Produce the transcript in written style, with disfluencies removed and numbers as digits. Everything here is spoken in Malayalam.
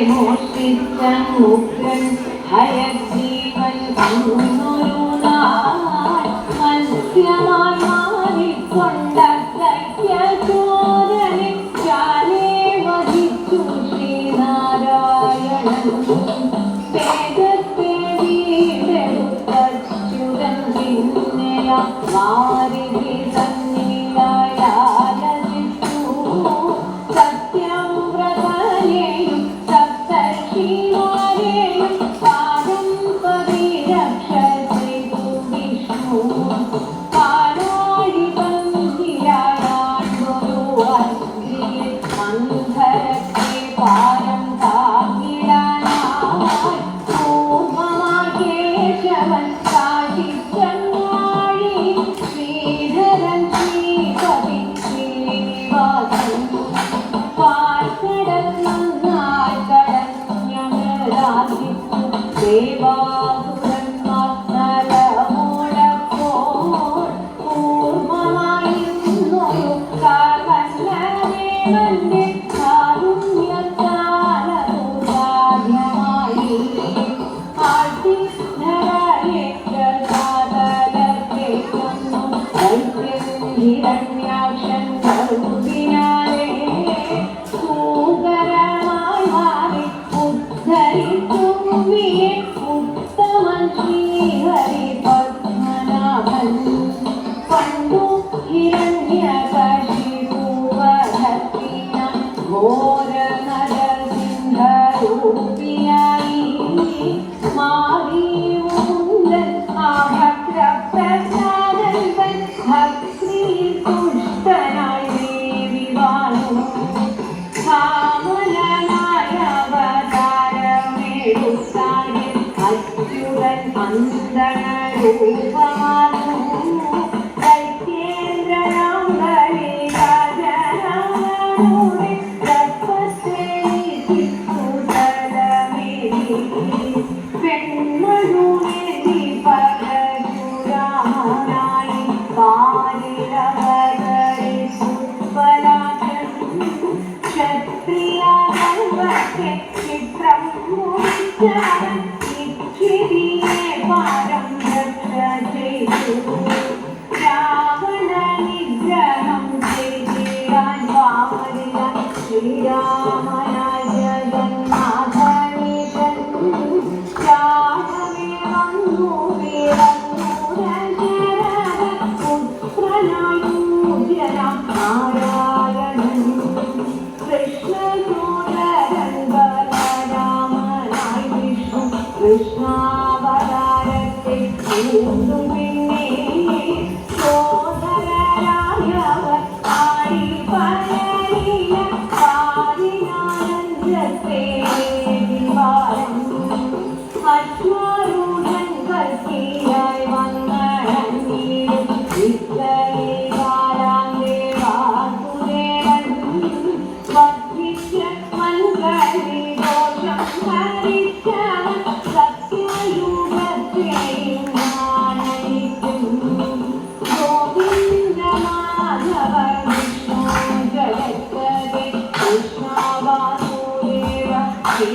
മോഷ്ടിച്ചൻ ഹയജീവൻ തന്നൊരു നാൾ മത്സ്യമായി മാറിക്കൊണ്ട ചോരനെ ജാലേ വഹിച്ചു ശ്രീനാരായണൻ വേദത്തെ വീടെടുത്തച്യുതൻ പിന്നെയാ വാരിധി തന്നിലായാലജിച്ചു സത്യമൃതനെയും സപ്തർഷിമാരെയും പാദം പതിരക്ഷത്രിതു വിഷ്ണു പാലാഴി പന്തിലായാണ്ടൊരു അഗ്നിയിൽ മന്ധരത്തെ പാരം താങ്ങിടാനായി പൂർവമാകേശവൻ കാശിച്ചങ്ങാഴി ശ്രീധരൻ ശ്രീപതി ശ്രീനിവാസൻ പാൽക്കടൽ നന്നായി കടഞ്ഞമരാശിച്ചു ദേവാസുരന്മാർ നലമോടപ്പോൾ പൂർവമായിരുന്നൊരു കാവല്ലദേവന്റെ കാരുണ്യത്താലതു സാധ്യമായി ആർത്തിധരേറ്റസാദലത്തേക്കൊന്നു ദൈത്യൻ ഹിരണ്യാക്ഷൻ കരുതിനാലേ സൂകരമായി മാറി ഉദ്ധരിച്ചു ഭൂമിയെ ഉത്തമൻ ശ്രീഹരി പത്മനാഭൻ പണ്ടു ഹിരണ്യകശിപുവധത്തിന ഘോര നരസിംഹരൂപിയായി മാറിയുണ്ടൻ ആഭദ്രപ്രസാദൻ ഭക്തിയിൽ തുഷ്ടനായി ദേവി വാണു ഭാവനായ അവതാരമേടുത്താൻ അച്യുതൻ അന്തണരൂപമാർന്നു ദൈത്യേന്ദ്രനാം ബലിരാജനാമൂടെ തപസ്സേവിച്ചിട്ടുതലമേരി പെൺമഴുവേദി പരശുരാമനായി പാലിലവതരിച്ചുത്പലാകൻ ക്ഷത്രിയഗർവത്തെ ചിത്രം മുറിച്ചവൻ ഇച്ഛിതിയെ പാരം രക്ഷ ചെയ്തു രാവണ നിഗ്രഹം ചെയ്തിടാൻ പാടില്ല ശ്രീരാമനായ ജഗന്നാഥനീശൻ രാമമേ വന്നു പുത്രനായി പൂജ്യനാം നാരായണൻ കൃഷ്ണസൂരൻ ബലരാമനായി വിഷ്ണു കൃഷ്ണാവതാരത്തെ കൂട്ടും പിന്നെ സോദരരായവർ ആടി പരലിയ പാരിനാനന്ദത്തെ ദിവാരം അശ്വരൂഢൻ കൽക്കിയായി വന്നടങ്ങിയും വിക്രയകാലാന്തേ വാസുദേവൻ വർദ്ധിച്ച മൻകരി ദോഷം ഹരിച്ചവൻ സത്യയുഗത്തെയും ജ്ഞാനയിക്കും ഗോവിന്ദമാധവ വിഷ്ണു ജഗത്പതി കൃഷ്ണ വാസുദേവ ശ്രീ